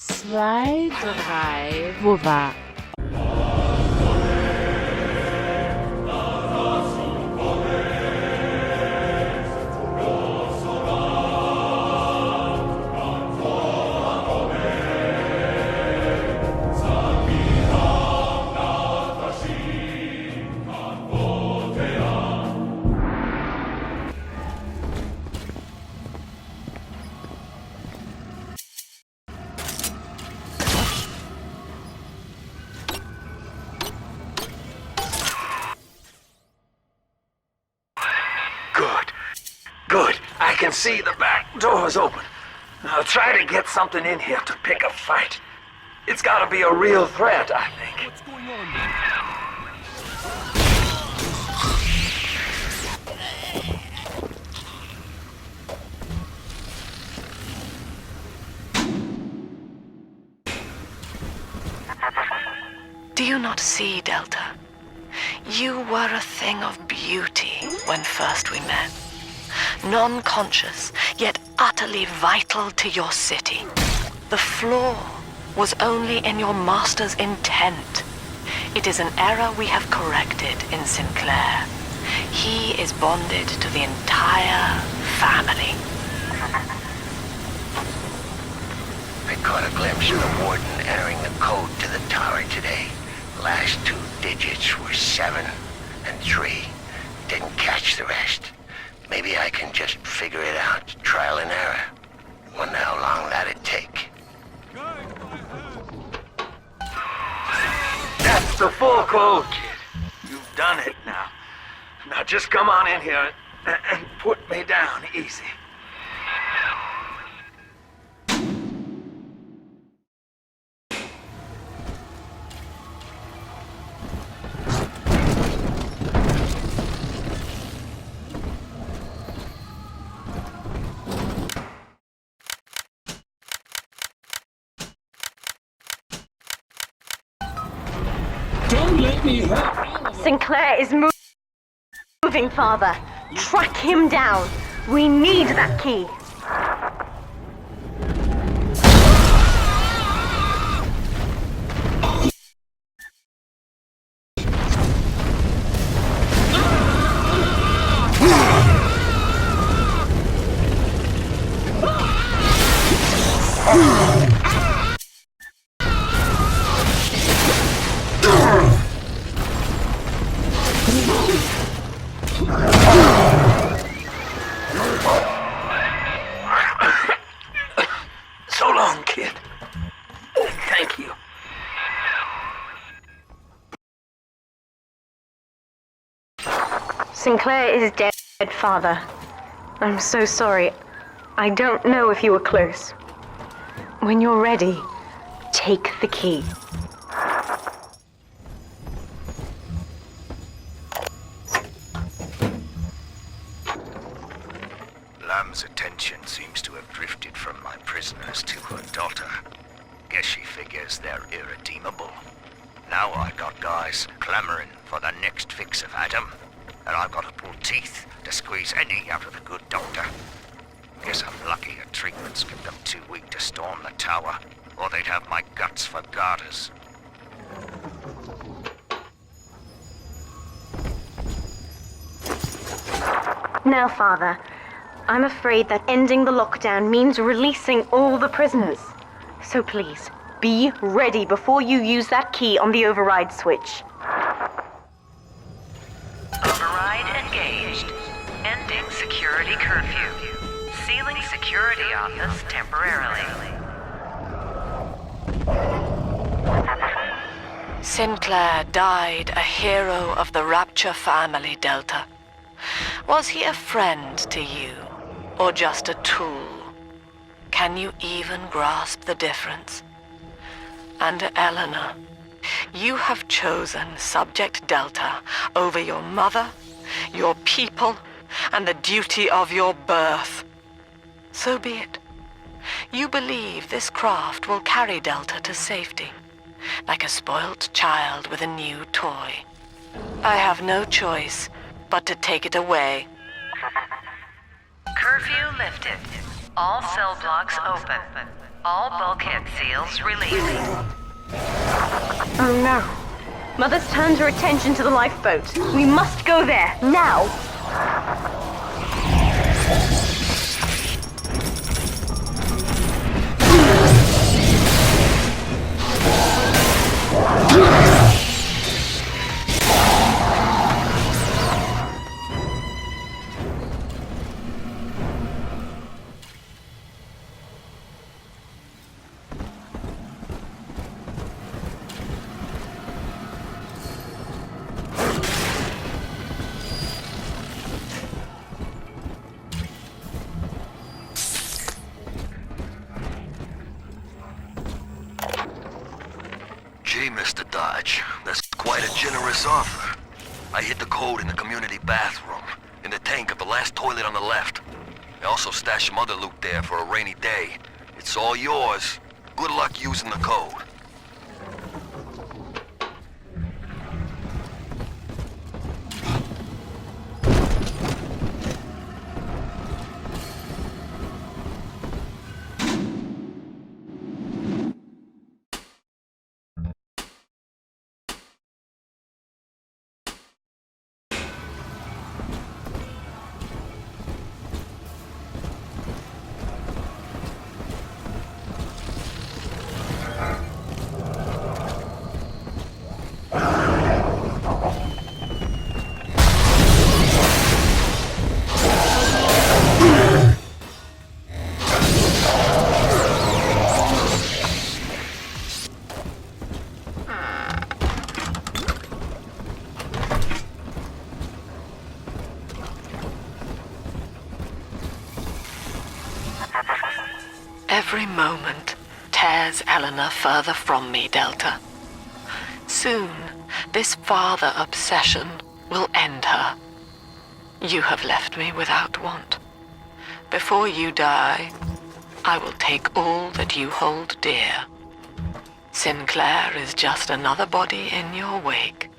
2, 3, wo war? Good. I can see the back door's open. I'll try to get something in here to pick a fight. It's gotta be a real threat, I think. What's going on? Do you not see, Delta? You were a thing of beauty when first we met. Non-conscious, yet utterly vital to your city. The flaw was only in your master's intent. It is an error we have corrected in Sinclair. He is bonded to the entire family. I caught a glimpse of the warden entering the code to the tower today. Last 2 digits were 7 and 3. Didn't catch the rest. Maybe I can just figure it out, trial and error. Wonder how long that'd take. That's the full code, kid. You've done it now. Now just come on in here and put me down easy. Don't let me help. Sinclair is moving, Father. Track him down. We need that key. So long, kid. Thank you. Sinclair is dead, Father. I'm so sorry. I don't know if you were close. When you're ready, take the key. Lamb's attention seems to have drifted from my prisoners to her daughter. Guess she figures they're irredeemable. Now I got guys clamoring for the next fix of Adam, and I've got to pull teeth to squeeze any out of the good doctor. Guess I'm lucky her treatments kept them too weak to storm the tower, or they'd have my guts for garters. Now, Father, I'm afraid that ending the lockdown means releasing all the prisoners. So please, be ready before you use that key on the override switch. Override engaged. Ending security curfew. Sealing security office temporarily. Sinclair died a hero of the Rapture family, Delta. Was he a friend to you, or just a tool? Can you even grasp the difference? And Eleanor, you have chosen Subject Delta over your mother, your people, and the duty of your birth. So be it. You believe this craft will carry Delta to safety, like a spoilt child with a new toy. I have no choice but to take it away. Curfew lifted. All cell blocks open. All bulkhead seals released. Oh no. Mother's turned her attention to the lifeboat. We must go there, now! Gee, Mr. Dodge, that's quite a generous offer. I hid the code in the community bathroom, in the tank of the last toilet on the left. I also stashed some other loot there for a rainy day. It's all yours. Good luck using the code. Every moment tears Eleanor further from me, Delta. Soon, this father obsession will end her. You have left me without want. Before you die, I will take all that you hold dear. Sinclair is just another body in your wake.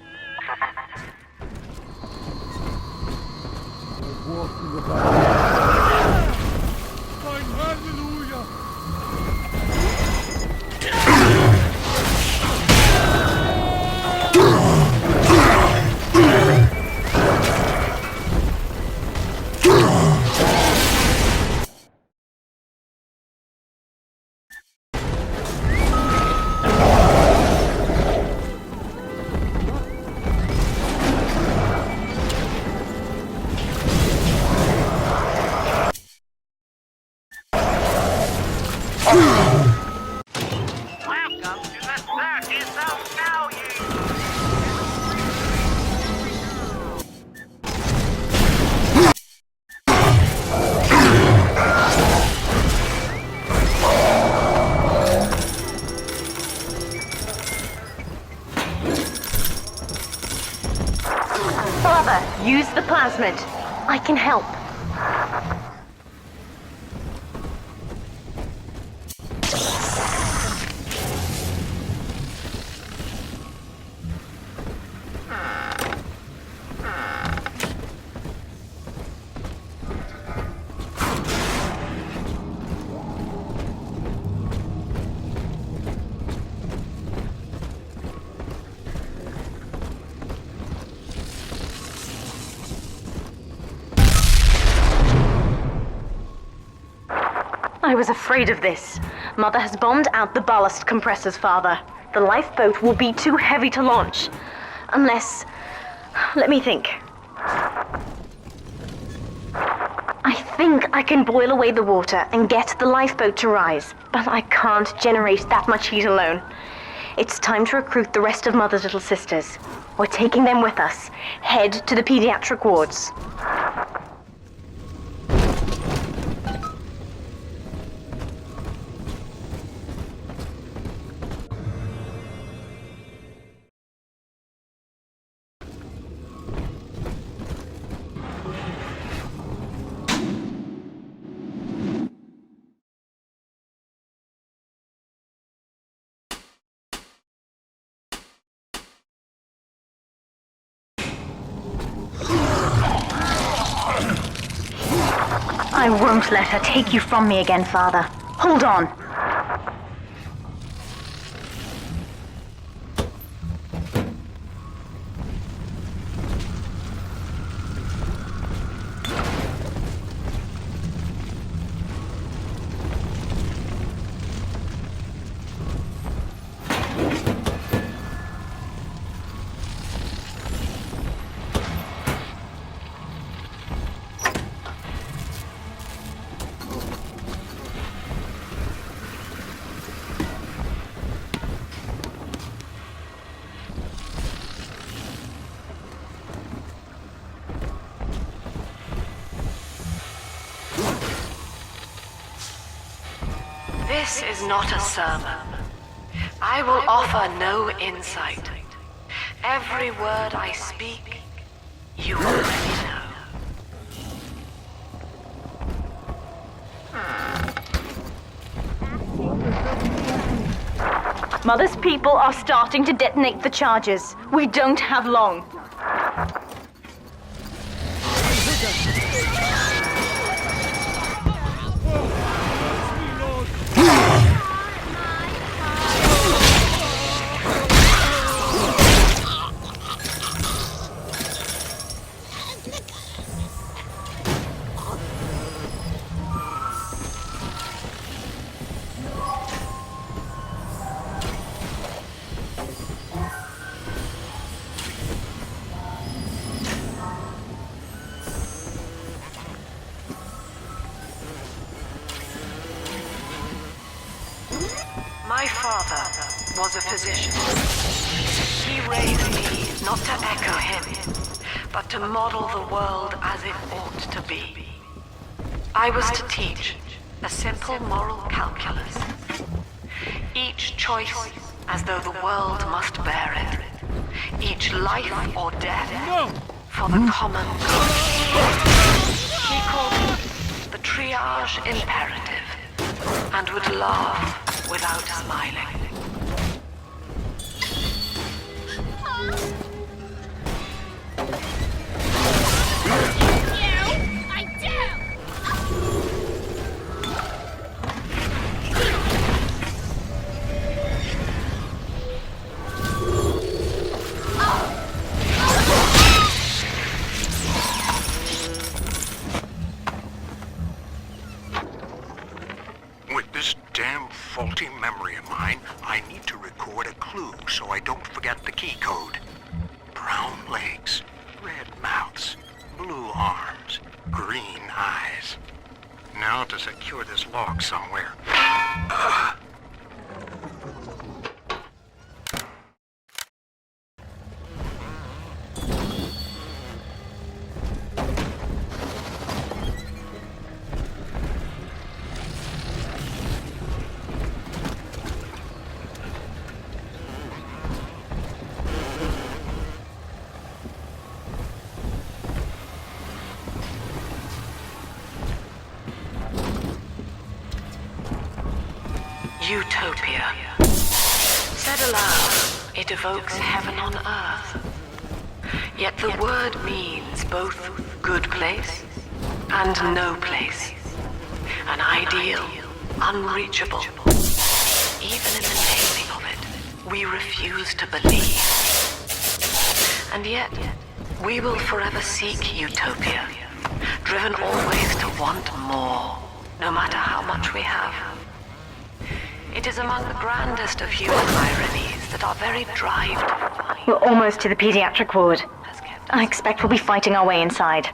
Father, use the plasmid. I can help. I was afraid of this. Mother has bombed out the ballast compressors, Father. The lifeboat will be too heavy to launch. Unless... let me think. I think I can boil away the water and get the lifeboat to rise, but I can't generate that much heat alone. It's time to recruit the rest of Mother's little sisters. We're taking them with us. Head to the pediatric wards. I won't let her take you from me again, Father. Hold on. This is not a sermon. I will offer no insight. Every word I speak, you already know. Mother's people are starting to detonate the charges. We don't have long. My father was a physician. He raised me not to echo him, but to model the world as it ought to be. I was to teach a simple moral calculus. Each choice as though the world must bear it. Each life or death for the common good. He called it the triage imperative and would laugh without smiling. With this damn faulty memory of mine, I need to record a clue so I don't forget the key code. Brown legs, red mouths, blue arms, green eyes. Now to secure this log somewhere. Utopia. Said aloud, it evokes heaven on earth. Yet the word means both good place and no place. An ideal, unreachable. Even in the naming of it, we refuse to believe. And yet, we will forever seek utopia, driven always to want more, no matter how much we have. It is among the grandest of human ironies that our very drive to find We're almost to the pediatric ward. has kept I us. expect we'll be fighting our way inside.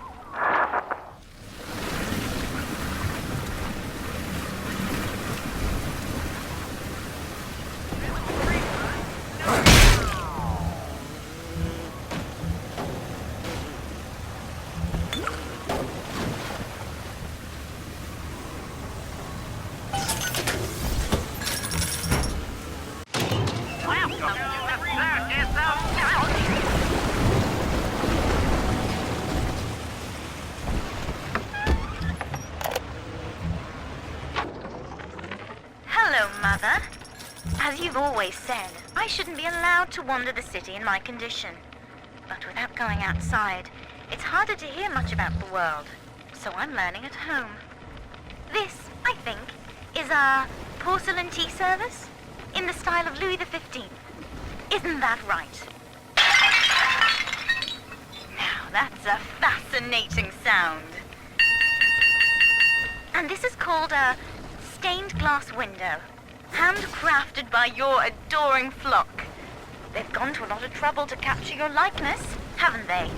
Hello, Mother. As you've always said, I shouldn't be allowed to wander the city in my condition. But without going outside, it's harder to hear much about the world. So I'm learning at home. This, I think, is a porcelain tea service in the style of Louis XV. Isn't that right? Now, that's a fascinating sound. And this is called a stained glass window, handcrafted by your adoring flock. They've gone to a lot of trouble to capture your likeness, haven't they?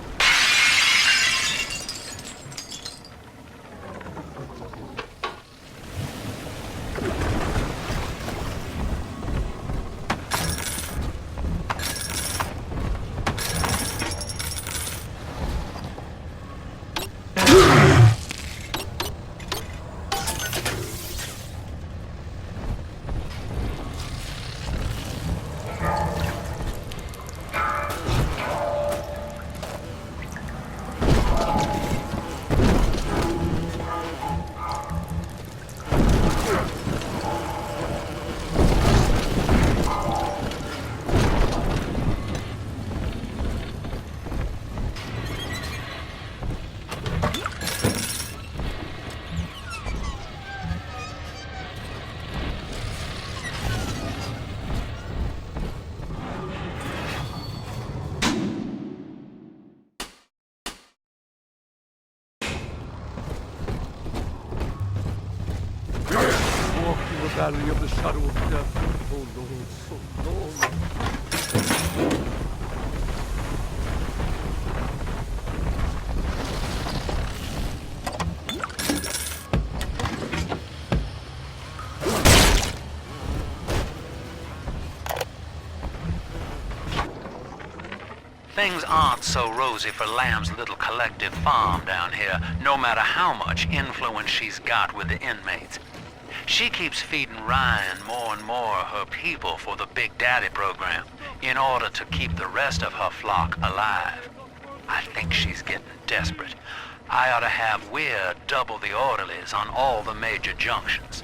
valley of the shadow of death. Oh Lord, so long. Things aren't so rosy for Lamb's little collective farm down here, no matter how much influence she's got with the inmates. She keeps feeding Ryan more and more of her people for the Big Daddy program in order to keep the rest of her flock alive. I think she's getting desperate. I ought to have Weir double the orderlies on all the major junctions.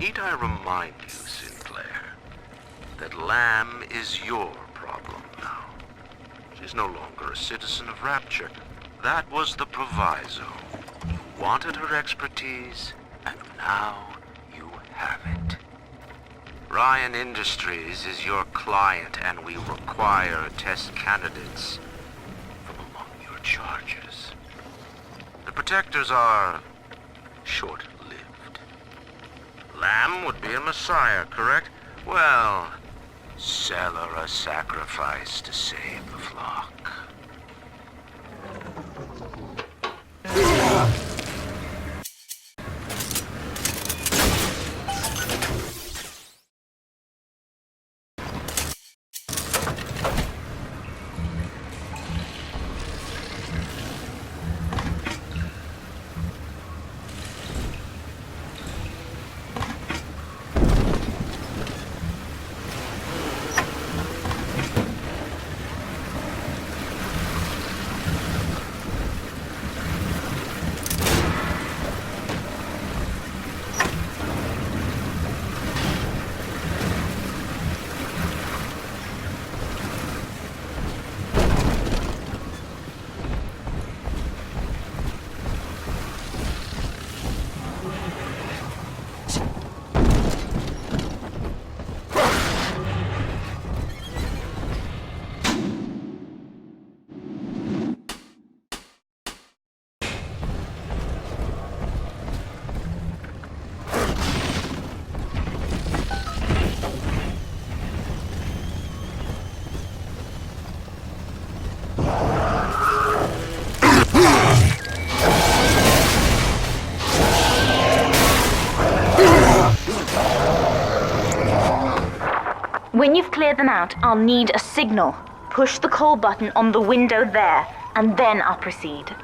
Need I remind you, Sinclair, that Lamb is your problem now. She's no longer a citizen of Rapture. That was the proviso. You wanted her expertise, and now you have it. Ryan Industries is your client, and we require test candidates from among your charges. The protectors are short-lived. Lamb would be a messiah, correct? Well, sell her a sacrifice to save the flock. When you've cleared them out, I'll need a signal. Push the call button on the window there, and then I'll proceed.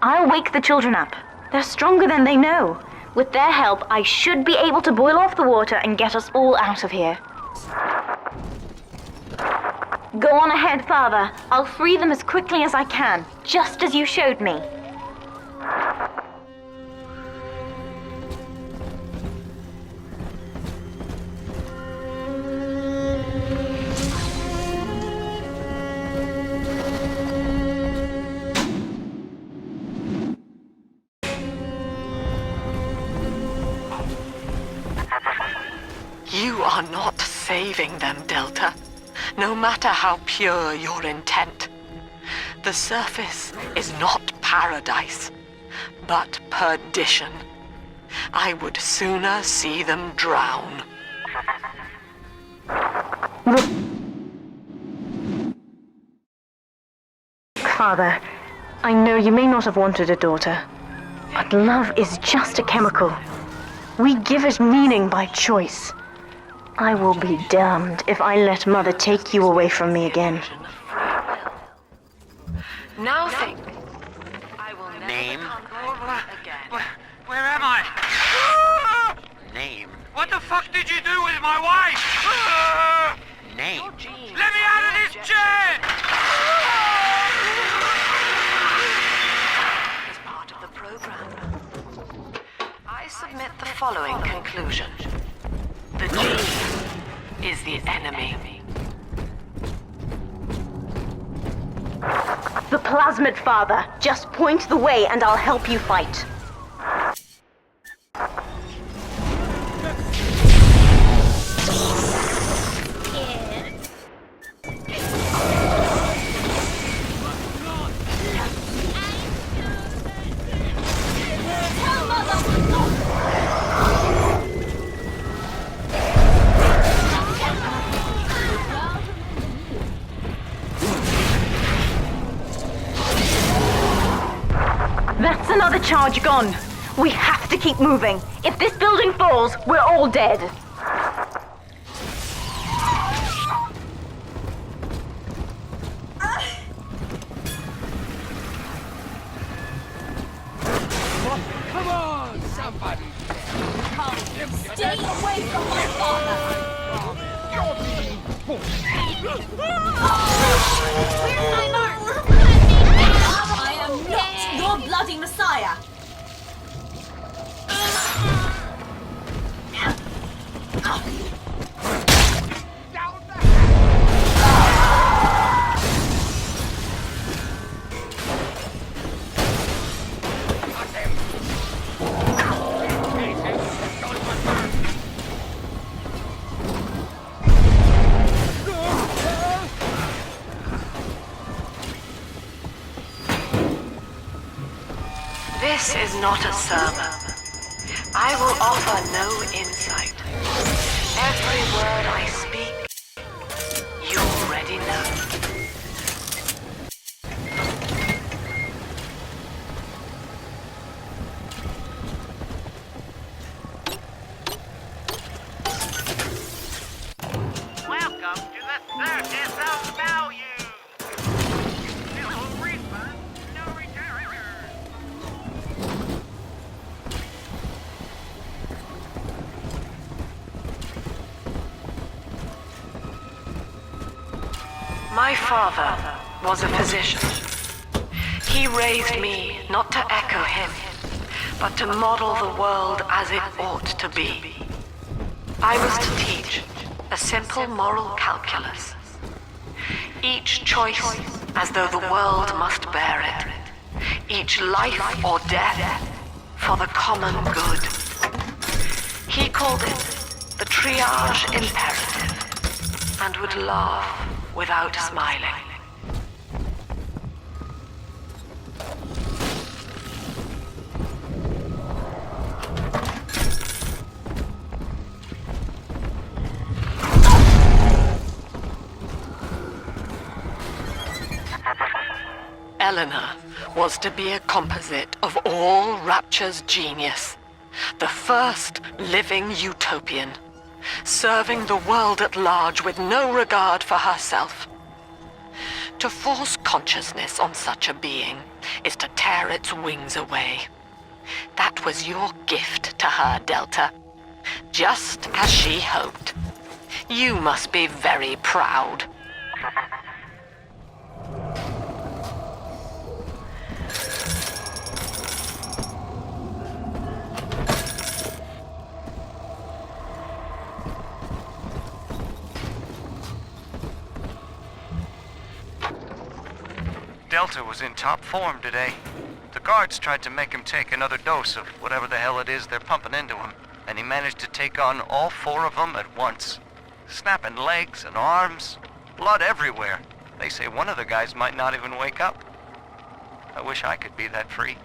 I'll wake the children up. They're stronger than they know. With their help, I should be able to boil off the water and get us all out of here. Go on ahead, Father. I'll free them as quickly as I can, just as you showed me. You are not saving them, Delta. No matter how pure your intent. The surface is not paradise, but perdition. I would sooner see them drown. Father, I know you may not have wanted a daughter, but love is just a chemical. We give it meaning by choice. I will be damned if I let Mother take you away from me again. Now think. I will never Name? again. Where am I? Name? What the fuck did you do with my wife? Name? Let me out of this chair! As part of the program, I submit the following conclusion. The gene is the enemy. The plasmid, Father. Just point the way and I'll help you fight. That's another charge gone. We have to keep moving. If this building falls, we're all dead. Come on, somebody! Stay away from my father! Where's my mark? I am not your bloody messiah! This is not a sermon. I will offer no insight. Every word I speak, you already know. Welcome to the Circus of Value! No refund, no return. My father was a physician. He raised me not to echo him, but to model the world as it ought to be. I was to teach a simple moral calculus. Each choice as though the world must bear it. Each life or death for the common good. He called it the triage imperative and would laugh without smiling. Eleanor was to be a composite of all Rapture's genius, the first living utopian, serving the world at large with no regard for herself. To force consciousness on such a being is to tear its wings away. That was your gift to her, Delta. Just as she hoped. You must be very proud. Delta was in top form today. The guards tried to make him take another dose of whatever the hell it is they're pumping into him, and he managed to take on all 4 of them at once. Snapping legs and arms, blood everywhere. They say one of the guys might not even wake up. I wish I could be that free.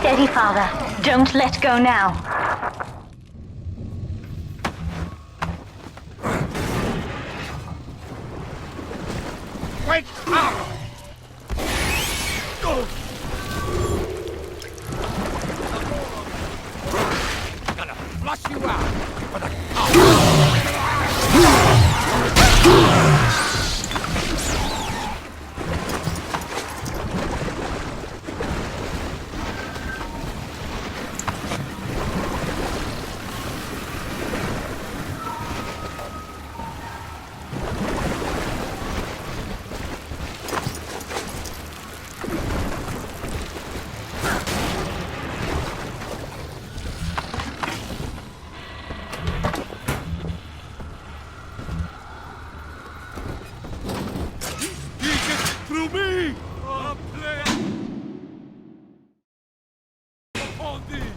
Steady, Father. Don't let go now. Wait up! Gonna flush you out for the... Through me! Oh, player! On thee!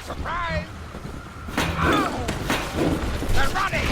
Surprise! Ow! They're running!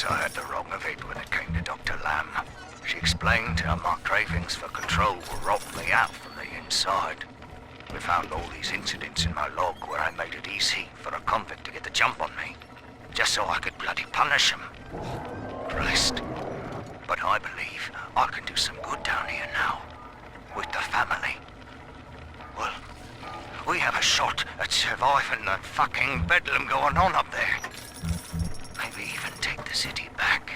I had the wrong of it when it came to Dr. Lamb. She explained how my cravings for control were rotting me out from the inside. We found all these incidents in my log where I made it easy for a convict to get the jump on me, just so I could bloody punish him. Christ. But I believe I can do some good down here now, with the family. Well, We have a shot at surviving the fucking bedlam going on up there. Maybe even take the city back.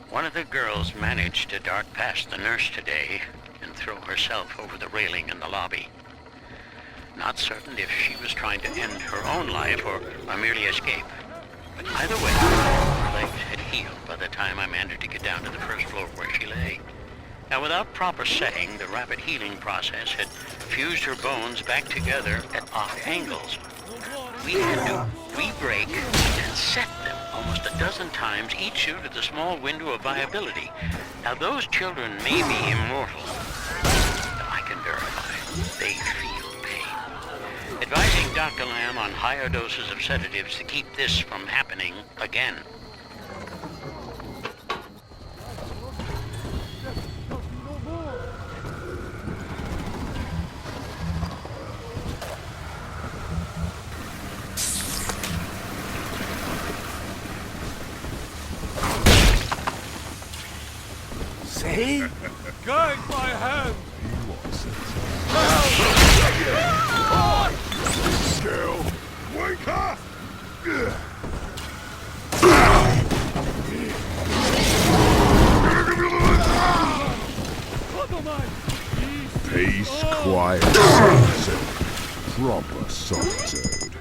One of the girls managed to dart past the nurse today and throw herself over the railing in the lobby. Not certain if she was trying to end her own life or merely escape. But either way, her legs had healed by the time I managed to get down to the first floor where she lay. Now, without proper setting, the rapid healing process had fused her bones back together at odd angles. We had to re-break and set them almost a dozen times, each due to the small window of viability. Now, those children may be immortal. I can verify they feel pain. Advising Dr. Lamb on higher doses of sedatives to keep this from happening again. Hey! Guide my hand! Skill! Wanker! Peace, quiet, proper solitude.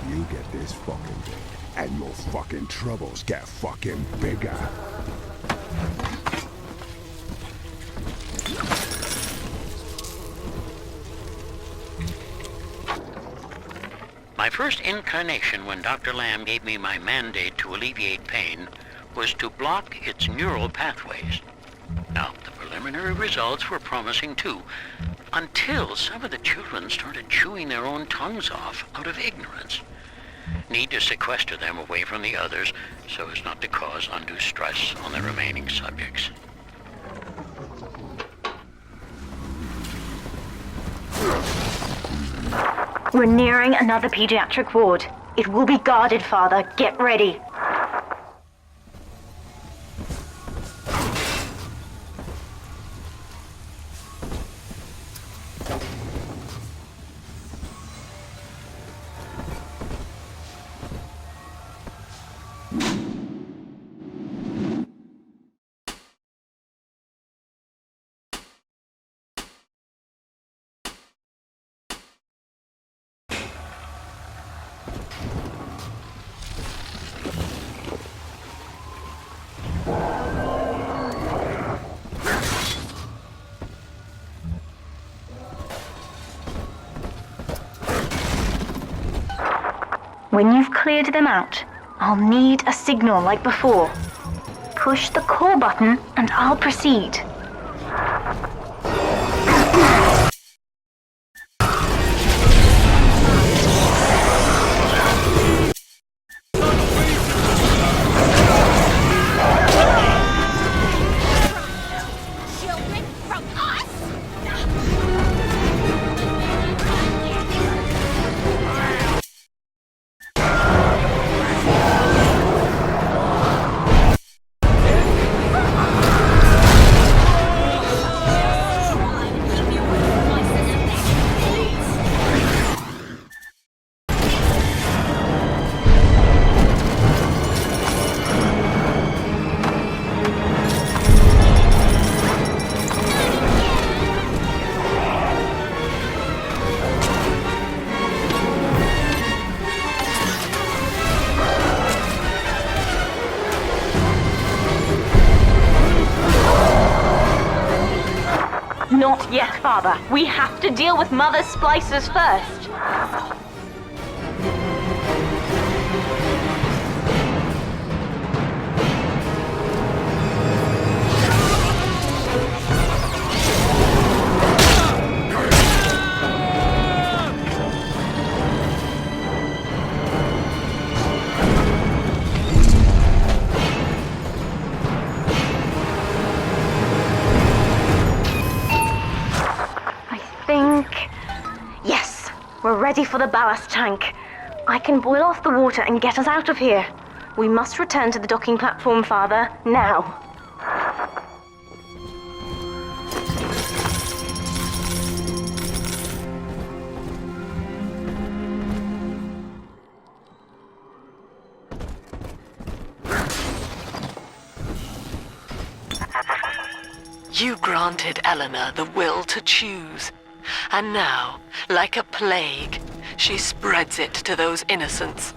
You get this fucking thing, and your fucking troubles get fucking bigger. My first incarnation when Dr. Lamb gave me my mandate to alleviate pain was to block its neural pathways. Now, the preliminary results were promising too, until some of the children started chewing their own tongues off out of ignorance. Need to sequester them away from the others so as not to cause undue stress on the remaining subjects. We're nearing another pediatric ward. It will be guarded, Father. Get ready. When you've cleared them out, I'll need a signal like before. Push the call button and I'll proceed. Children from us! Not yet, Father. We have to deal with Mother's splicers first. Yes, we're ready for the ballast tank. I can boil off the water and get us out of here. We must return to the docking platform, Father, now. You granted Eleanor the will to choose. And now, like a plague, she spreads it to those innocents.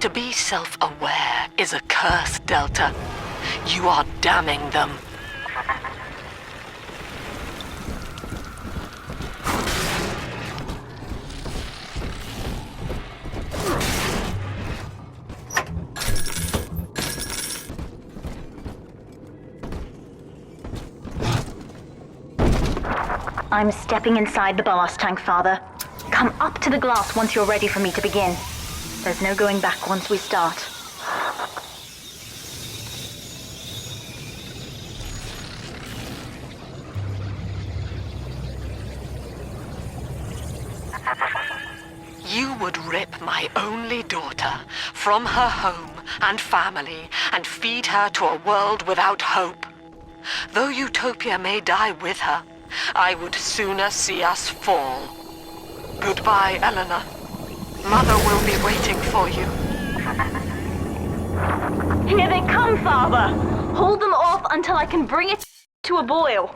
To be self-aware is a curse, Delta. You are damning them. I'm stepping inside the ballast tank, Father. Come up to the glass once you're ready for me to begin. There's no going back once we start. You would rip my only daughter from her home and family and feed her to a world without hope. Though Utopia may die with her, I would sooner see us fall. Goodbye, Eleanor. Mother will be waiting for you. Here they come, Father! Hold them off until I can bring it to a boil.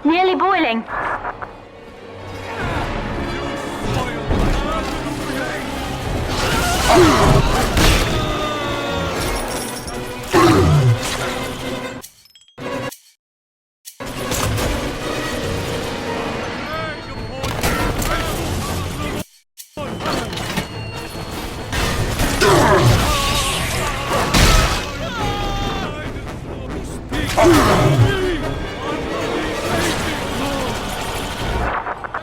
Nearly boiling.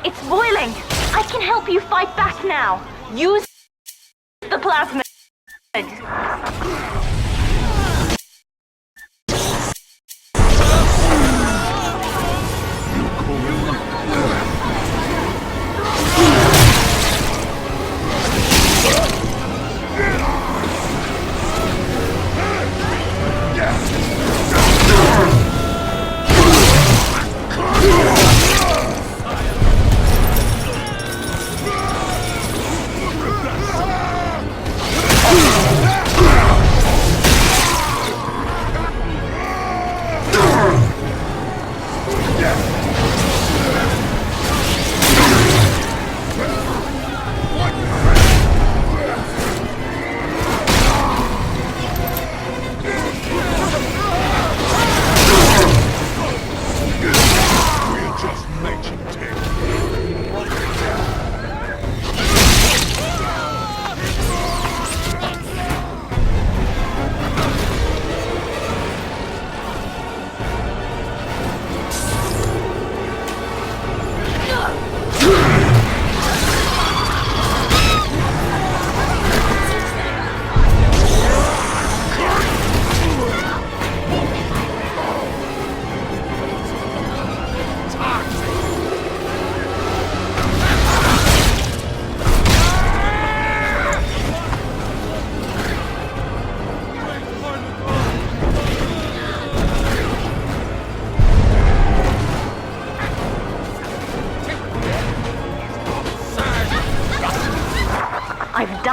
It's boiling! I can help you fight back now! Use the plasmid!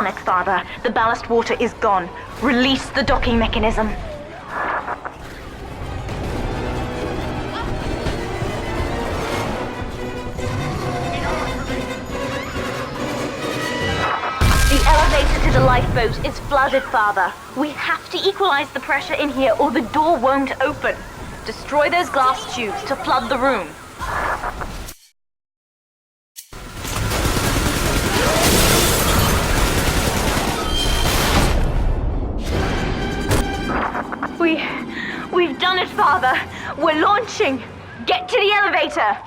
done it, Father. The ballast water is gone. Release the docking mechanism. The elevator to the lifeboat is flooded, Father. We have to equalize the pressure in here or the door won't open. Destroy those glass tubes to flood the room. We've done it, Father. We're launching. Get to the elevator.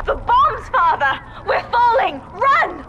The bombs, Father! We're falling! Run!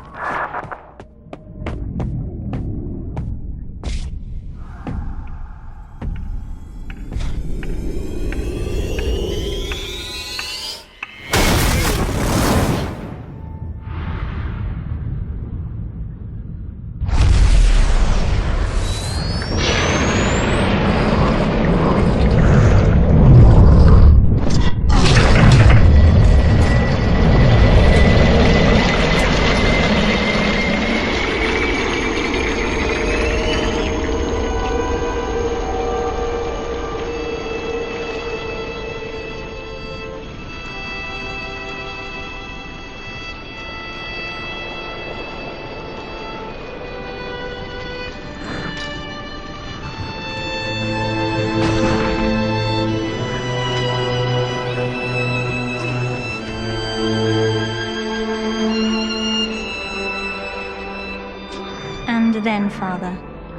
Then, Father,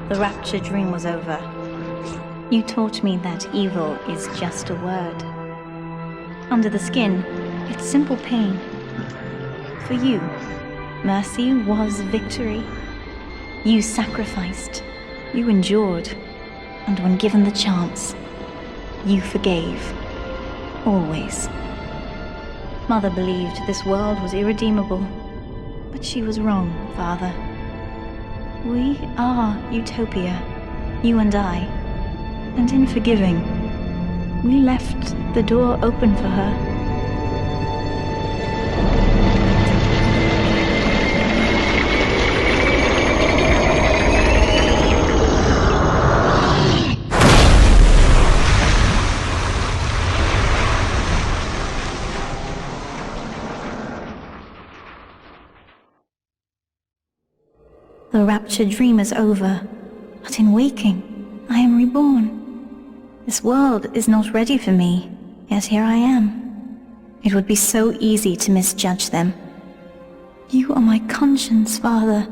the rapture dream was over. You taught me that evil is just a word. Under the skin, it's simple pain. For you, mercy was victory. You sacrificed, you endured, and when given the chance, you forgave. Always. Mother believed this world was irredeemable, but she was wrong, Father. We are Utopia, you and I, and in forgiving, we left the door open for her. The rapture dream is over, but in waking, I am reborn. This world is not ready for me, yet here I am. It would be so easy to misjudge them. You are my conscience, Father,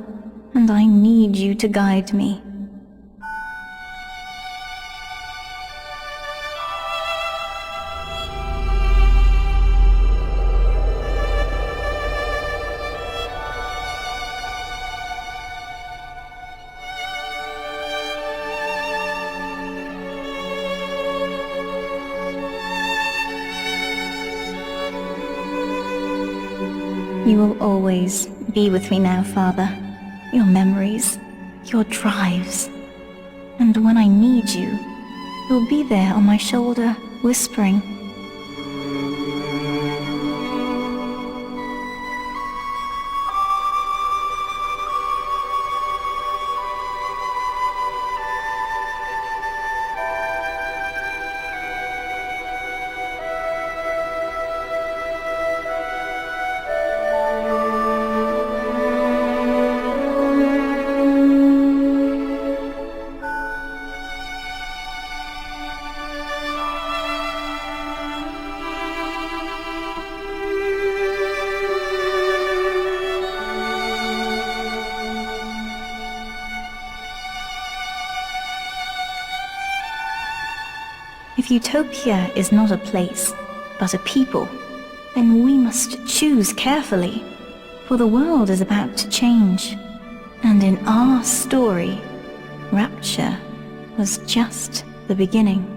and I need you to guide me. You will always be with me now, Father. Your memories, your drives. And when I need you, you'll be there on my shoulder, whispering. If Utopia is not a place, but a people, then we must choose carefully, for the world is about to change. And in our story, Rapture was just the beginning.